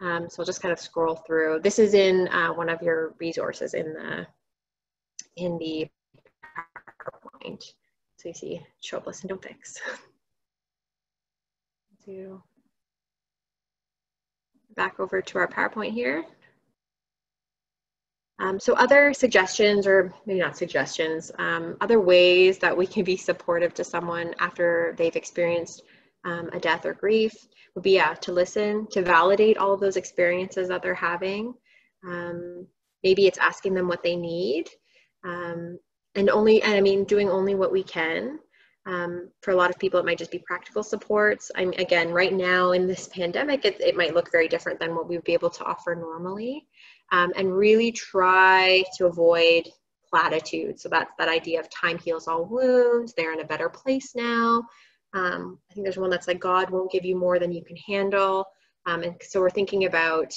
So I'll just kind of scroll through. This is in one of your resources in the PowerPoint. So you see, show up, listen, don't fix. Back over to our PowerPoint here. So other suggestions, or maybe not suggestions, other ways that we can be supportive to someone after they've experienced a death or grief would be to listen, to validate all of those experiences that they're having. Maybe it's asking them what they need, and doing only what we can. For a lot of people, it might just be practical supports. Again, right now in this pandemic, it might look very different than what we would be able to offer normally. And really try to avoid platitudes. So that's that idea of time heals all wounds. They're in a better place now. I think there's one that's like, God won't give you more than you can handle. And so we're thinking about,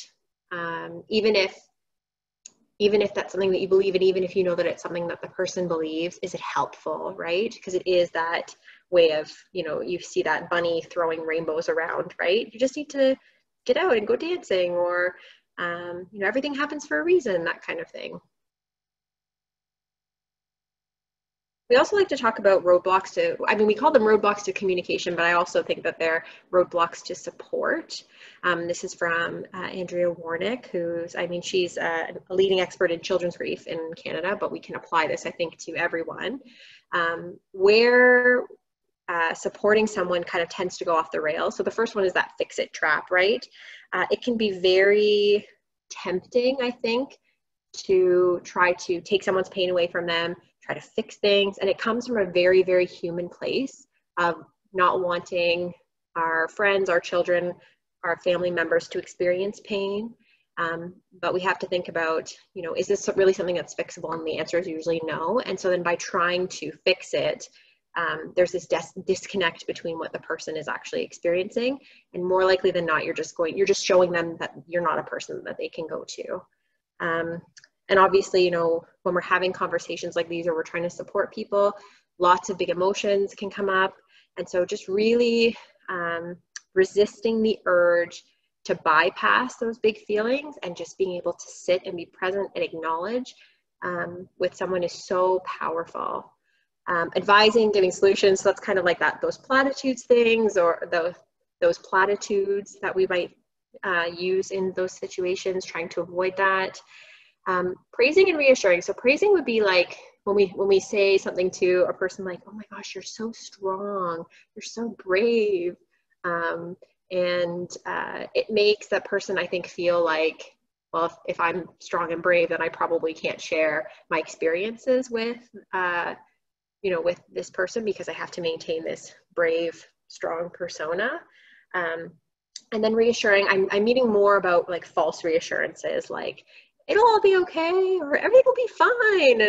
even if that's something that you believe in, even if you know that it's something that the person believes, is it helpful, right? Because it is that way of, you see that bunny throwing rainbows around, right? You just need to get out and go dancing, or, everything happens for a reason, that kind of thing. We also like to talk about roadblocks we call them roadblocks to communication, but I also think that they're roadblocks to support. This is from Andrea Warnick, she's a leading expert in children's grief in Canada, but we can apply this, I think, to everyone. Where supporting someone kind of tends to go off the rails. So the first one is that fix-it trap, right? It can be very tempting, I think, to try to take someone's pain away from them, try to fix things. And it comes from a very, very human place of not wanting our friends, our children, our family members to experience pain. But we have to think about, you know, is this really something that's fixable? And the answer is usually no. And so then by trying to fix it, there's this disconnect between what the person is actually experiencing. And more likely than not, you're just showing them that you're not a person that they can go to. And obviously, you know, when we're having conversations like these, or we're trying to support people, lots of big emotions can come up. And so just really resisting the urge to bypass those big feelings and just being able to sit and be present and acknowledge with someone is so powerful. Advising, giving solutions, so that's kind of like those platitudes things, or those platitudes that we might use in those situations, trying to avoid that. Praising and reassuring. So praising would be like when we say something to a person like, oh my gosh, you're so strong, you're so brave. And it makes that person, I think, feel like, well, if I'm strong and brave, then I probably can't share my experiences with, you know, with this person, because I have to maintain this brave, strong persona. And then reassuring, I'm meaning more about like false reassurances, like it'll all be okay, or everything will be fine.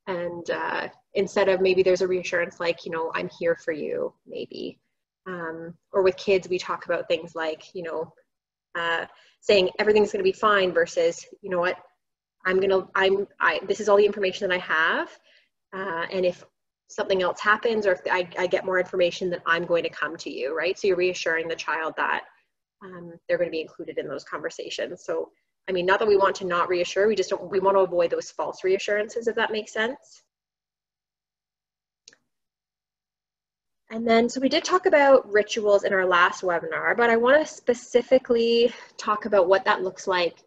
And instead of, maybe there's a reassurance like, you know, I'm here for you, maybe. Or with kids, we talk about things like, you know, saying everything's going to be fine versus, you know what, this is all the information that I have. And if something else happens, or if I get more information, then I'm going to come to you, right? So you're reassuring the child that they're going to be included in those conversations. So, I mean, not that we want to not reassure, we want to avoid those false reassurances, if that makes sense. And then, so we did talk about rituals in our last webinar, but I want to specifically talk about what that looks like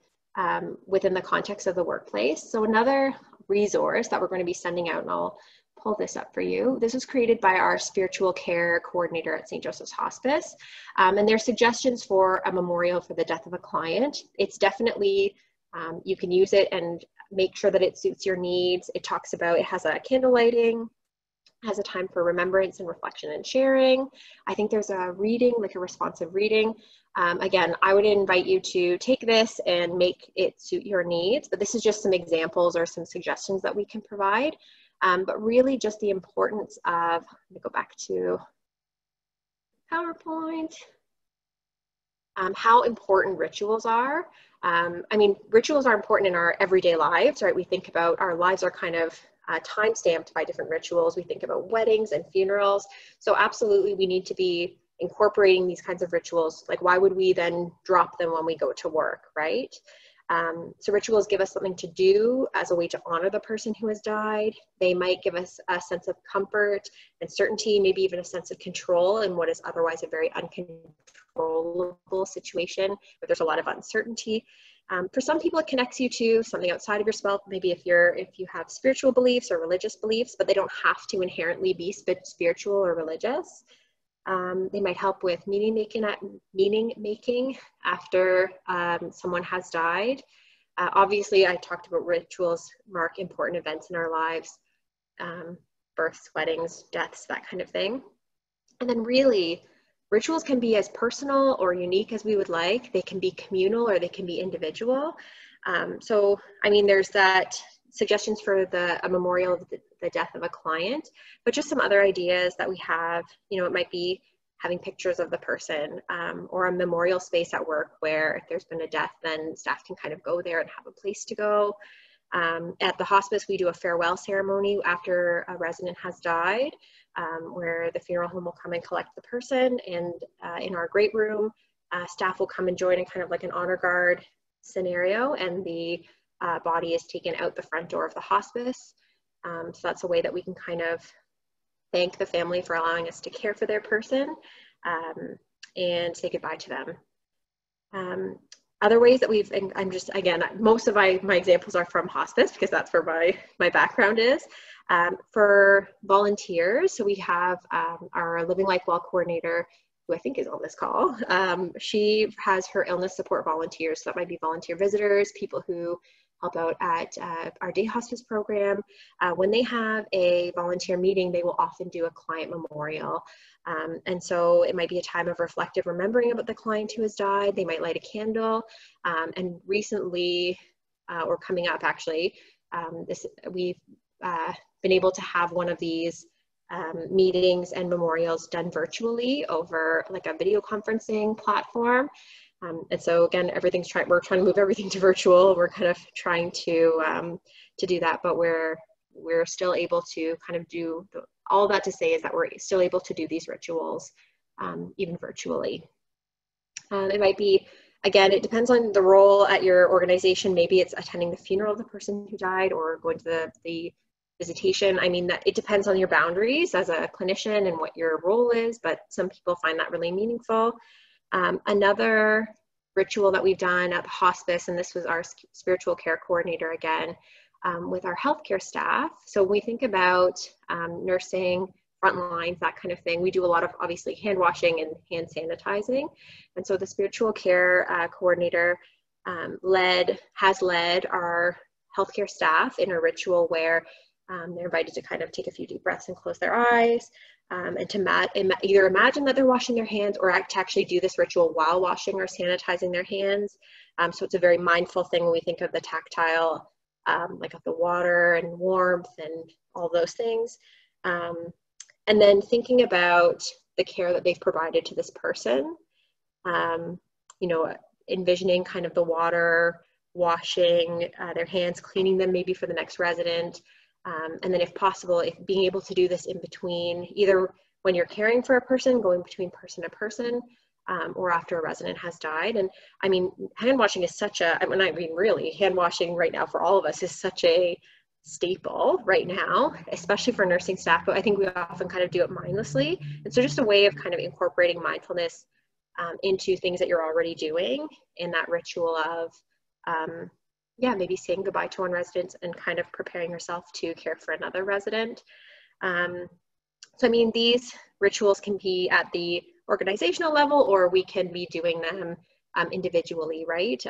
within the context of the workplace. So another resource that we're going to be sending out, and I'll pull this up for you. This was created by our spiritual care coordinator at St. Joseph's Hospice. And there's suggestions for a memorial for the death of a client. It's definitely, you can use it and make sure that it suits your needs. It talks about, it has a candle lighting, has a time for remembrance and reflection and sharing. I think there's a reading, like a responsive reading. Again, I would invite you to take this and make it suit your needs, but this is just some examples or some suggestions that we can provide. But really just the importance of, let me go back to PowerPoint, how important rituals are. I mean, rituals are important in our everyday lives, right? We think about our lives are kind of time-stamped by different rituals. We think about weddings and funerals. So absolutely, we need to be incorporating these kinds of rituals. Like, why would we then drop them when we go to work, right? So rituals give us something to do as a way to honor the person who has died. They might give us a sense of comfort and certainty, maybe even a sense of control in what is otherwise a very uncontrollable situation where there's a lot of uncertainty. For some people, it connects you to something outside of yourself. Maybe if you have spiritual beliefs or religious beliefs, but they don't have to inherently be spiritual or religious. They might help with meaning making after someone has died. Obviously, I talked about rituals mark important events in our lives, births, weddings, deaths, that kind of thing. And then really, rituals can be as personal or unique as we would like. They can be communal or they can be individual. So, I mean, there's that suggestions for a memorial of the death of a client, but just some other ideas that we have, you know, it might be having pictures of the person, or a memorial space at work where if there's been a death, then staff can kind of go there and have a place to go. At the hospice, we do a farewell ceremony after a resident has died, where the funeral home will come and collect the person, and in our great room, staff will come and join in kind of like an honor guard scenario, and the body is taken out the front door of the hospice. So that's a way that we can kind of thank the family for allowing us to care for their person, and say goodbye to them. Other ways that I'm just, again, most of my examples are from hospice because that's where my background is. For volunteers, so we have our Living Life Well coordinator, who I think is on this call. She has her illness support volunteers. So that might be volunteer visitors, people who help out at our day hospice program. When they have a volunteer meeting, they will often do a client memorial. And so it might be a time of reflective remembering about the client who has died. They might light a candle. And recently, or coming up actually, we've been able to have one of these meetings and memorials done virtually over like a video conferencing platform. And so again, we're trying to move everything to virtual. We're kind of trying to do that, but we're still able to kind of do all that to say is that we're still able to do these rituals even virtually. It might be, again, it depends on the role at your organization. Maybe it's attending the funeral of the person who died or going to the visitation. I mean, that it depends on your boundaries as a clinician and what your role is, but some people find that really meaningful. Another ritual that we've done at the hospice, and this was our spiritual care coordinator again, with our healthcare staff. So when we think about nursing, front lines, that kind of thing, we do a lot of obviously hand washing and hand sanitizing. And so the spiritual care coordinator has led our healthcare staff in a ritual where they're invited to kind of take a few deep breaths and close their eyes, and to either imagine that they're washing their hands or to actually do this ritual while washing or sanitizing their hands. So it's a very mindful thing when we think of the tactile, like of the water and warmth and all those things. And then thinking about the care that they've provided to this person, you know, envisioning kind of the water, washing their hands, cleaning them maybe for the next resident. And then if possible, being able to do this in between, either when you're caring for a person, going between person to person, or after a resident has died. And I mean, hand washing is really, hand washing right now for all of us is such a staple right now, especially for nursing staff, but I think we often kind of do it mindlessly. And so just a way of kind of incorporating mindfulness into things that you're already doing in that ritual of, maybe saying goodbye to one resident and kind of preparing yourself to care for another resident. So I mean, these rituals can be at the organizational level, or we can be doing them individually, right?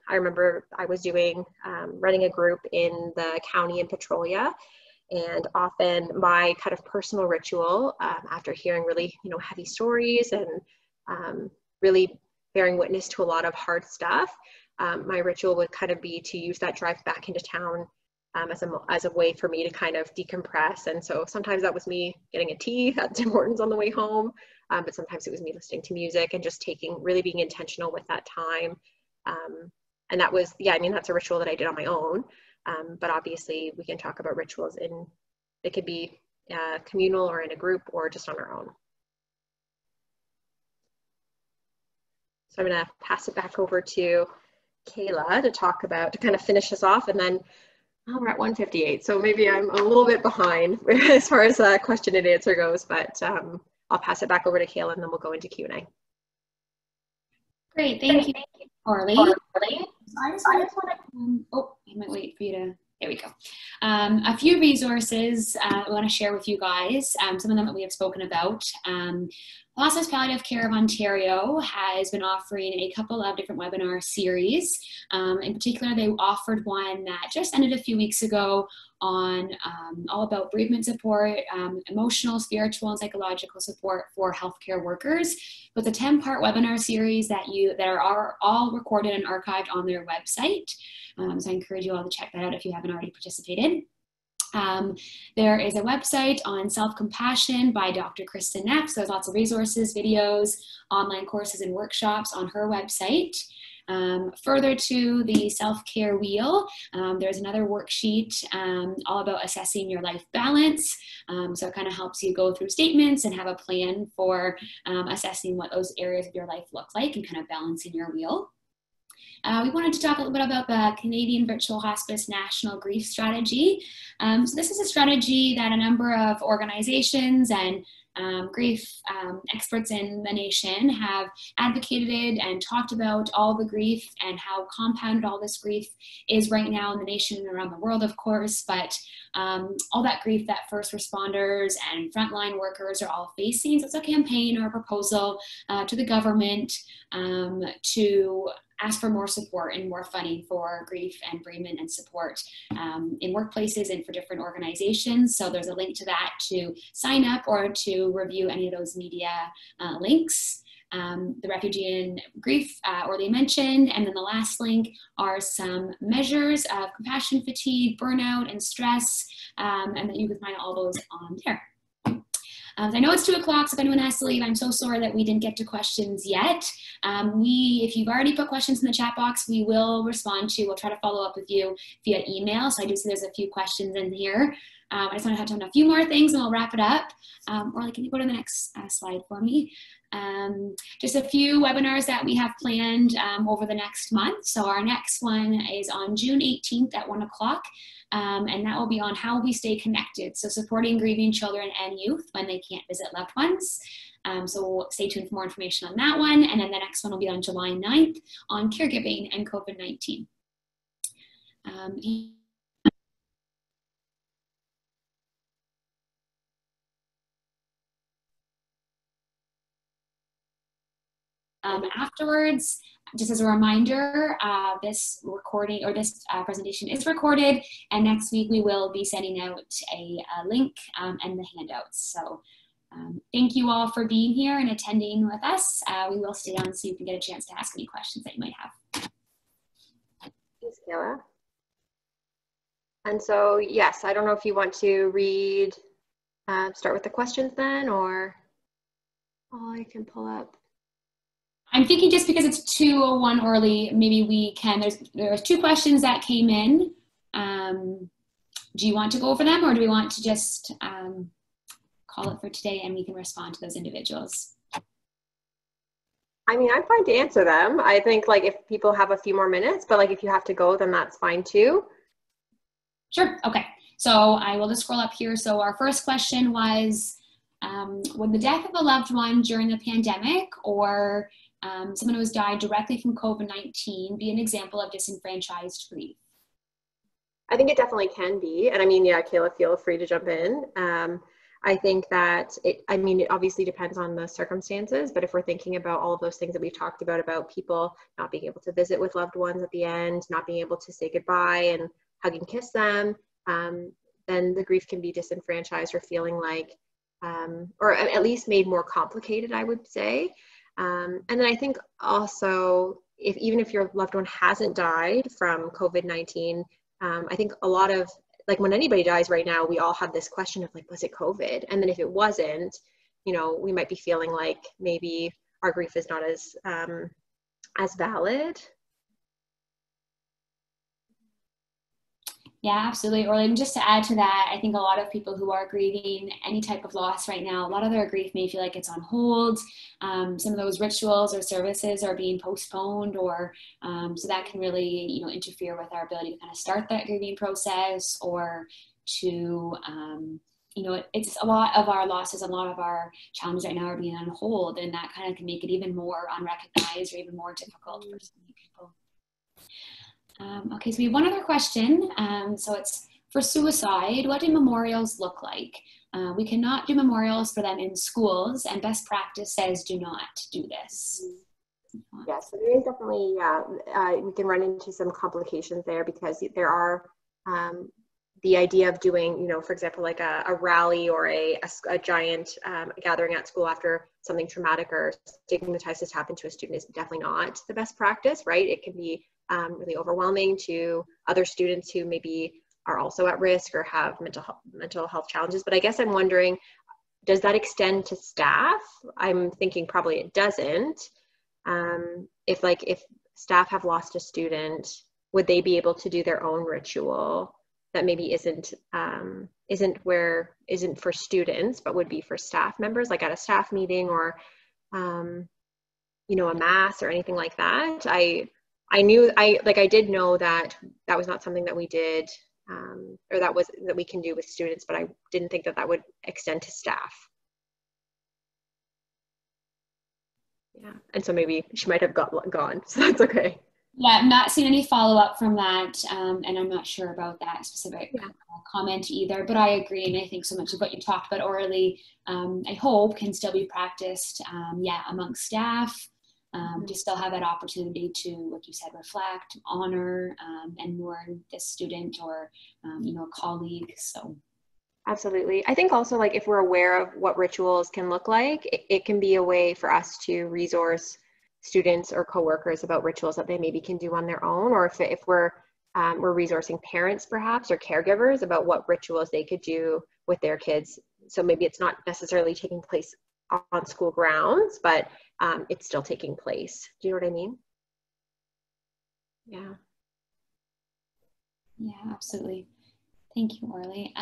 I remember I was running a group in the county in Petrolia, and often my kind of personal ritual, after hearing really, heavy stories and really bearing witness to a lot of hard stuff, my ritual would kind of be to use that drive back into town as a way for me to kind of decompress. And so sometimes that was me getting a tea at Tim Hortons on the way home, but sometimes it was me listening to music and just really being intentional with that time. And that was, that's a ritual that I did on my own. But obviously we can talk about rituals it could be communal or in a group or just on our own. So I'm going to pass it back over to Kayla to kind of finish us off, and then we're at 1:58, so maybe I'm a little bit behind as far as question and answer goes, but I'll pass it back over to Kayla, and then we'll go into Q&A. Great, thank you, Orly. So I just want to, I might wait for you to, there we go. A few resources I want to share with you guys, some of them that we have spoken about. Hospice Palliative Care of Ontario has been offering a couple of different webinar series. In particular, they offered one that just ended a few weeks ago on all about bereavement support, emotional, spiritual, and psychological support for healthcare workers, with a 10-part webinar series that are all recorded and archived on their website. So I encourage you all to check that out if you haven't already participated. There is a website on self-compassion by Dr. Kristen Neff. So there's lots of resources, videos, online courses, and workshops on her website. Further to the self-care wheel, there's another worksheet all about assessing your life balance. So it kind of helps you go through statements and have a plan for assessing what those areas of your life look like and kind of balancing your wheel. We wanted to talk a little bit about the Canadian Virtual Hospice National Grief Strategy. So this is a strategy that a number of organizations and grief experts in the nation have advocated and talked about all the grief and how compounded all this grief is right now in the nation and around the world, of course, but all that grief that first responders and frontline workers are all facing. So it's a campaign or a proposal to the government to ask for more support and more funding for grief and bereavement and support in workplaces and for different organizations. So there's a link to that to sign up or to review any of those media links. The refugee and grief Orly mentioned, and then the last link are some measures of compassion fatigue, burnout, and stress, and that you can find all those on there. I know it's 2 o'clock, so if anyone has to leave, I'm so sorry that we didn't get to questions yet. If you've already put questions in the chat box, we will respond to, we'll try to follow up with you via email. So I do see there's a few questions in here. I just want to touch on a few more things and we'll wrap it up. Orly, can you go to the next slide for me? Just a few webinars that we have planned over the next month. So our next one is on June 18th at 1 o'clock. And that will be on how we stay connected. So supporting grieving children and youth when they can't visit loved ones. So stay tuned for more information on that one. And then the next one will be on July 9th on caregiving and COVID-19. Afterwards, just as a reminder, this recording or this presentation is recorded, and next week we will be sending out a link and the handouts. So thank you all for being here and attending with us. We will stay on so you can get a chance to ask any questions that you might have. Thanks, Kayla. And so, yes, I don't know if you want to read, start with the questions then, or I can pull up. I'm thinking just because it's 2:01 early, maybe we can, there's 2 questions that came in. Do you want to go over them, or do we want to just call it for today and we can respond to those individuals? I mean, I'm fine to answer them. I think like if people have a few more minutes, but like if you have to go, then that's fine too. Sure, okay. So I will just scroll up here. So our first question was, would the death of a loved one during the pandemic or someone who has died directly from COVID-19 be an example of disenfranchised grief? I think it definitely can be. And I mean, yeah, Kayla, feel free to jump in. I think that it obviously depends on the circumstances, but if we're thinking about all of those things that we've talked about people not being able to visit with loved ones at the end, not being able to say goodbye and hug and kiss them, then the grief can be disenfranchised or feeling like, or at least made more complicated, I would say. And then I think also, even if your loved one hasn't died from COVID-19, I think a lot of, like when anybody dies right now, we all have this question of like, was it COVID? And then if it wasn't, we might be feeling like maybe our grief is not as valid. Yeah, absolutely. Or and just to add to that, I think a lot of people who are grieving any type of loss right now, a lot of their grief may feel like it's on hold. Some of those rituals or services are being postponed, or so that can really, interfere with our ability to kind of start that grieving process, or to, it's a lot of our losses, a lot of our challenges right now are being on hold, and that kind of can make it even more unrecognized or even more difficult for so many people. Okay, so we have one other question. So it's for suicide, what do memorials look like? We cannot do memorials for them in schools, and best practice says do not do this. Yeah, so there is definitely, we can run into some complications there because there are the idea of doing, for example, like a rally or a giant gathering at school after something traumatic or stigmatized has happened to a student is definitely not the best practice, right? It can be really overwhelming to other students who maybe are also at risk or have mental health challenges. But I guess I'm wondering, does that extend to staff? I'm thinking probably it doesn't. If staff have lost a student, would they be able to do their own ritual that maybe isn't for students, but would be for staff members, like at a staff meeting or a mass or anything like that? I did know that was not something that we did, or that we can do with students, but I didn't think that would extend to staff. Yeah, and so maybe she might have gone, so that's okay. Yeah, I'm not seeing any follow-up from that, and I'm not sure about that specific comment either, but I agree, and I think so much of what you talked about orally, I hope can still be practiced, amongst staff. to still have that opportunity to, like you said, reflect, honor, and mourn this student or, you know, a colleague. So. Absolutely. I think also, like, if we're aware of what rituals can look like, it can be a way for us to resource students or coworkers about rituals that they maybe can do on their own, or if we're resourcing parents perhaps or caregivers about what rituals they could do with their kids. So maybe it's not necessarily taking place on school grounds, but it's still taking place. Do you know what I mean? Yeah. Yeah, absolutely. Thank you, Orly.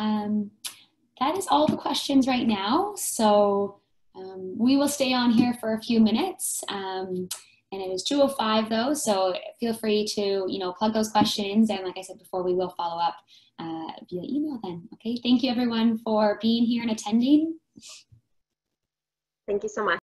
That is all the questions right now. So we will stay on here for a few minutes. And it is 2:05 though, so feel free to, you know, plug those questions. And like I said before, we will follow up via email then. Okay, thank you everyone for being here and attending. Thank you so much.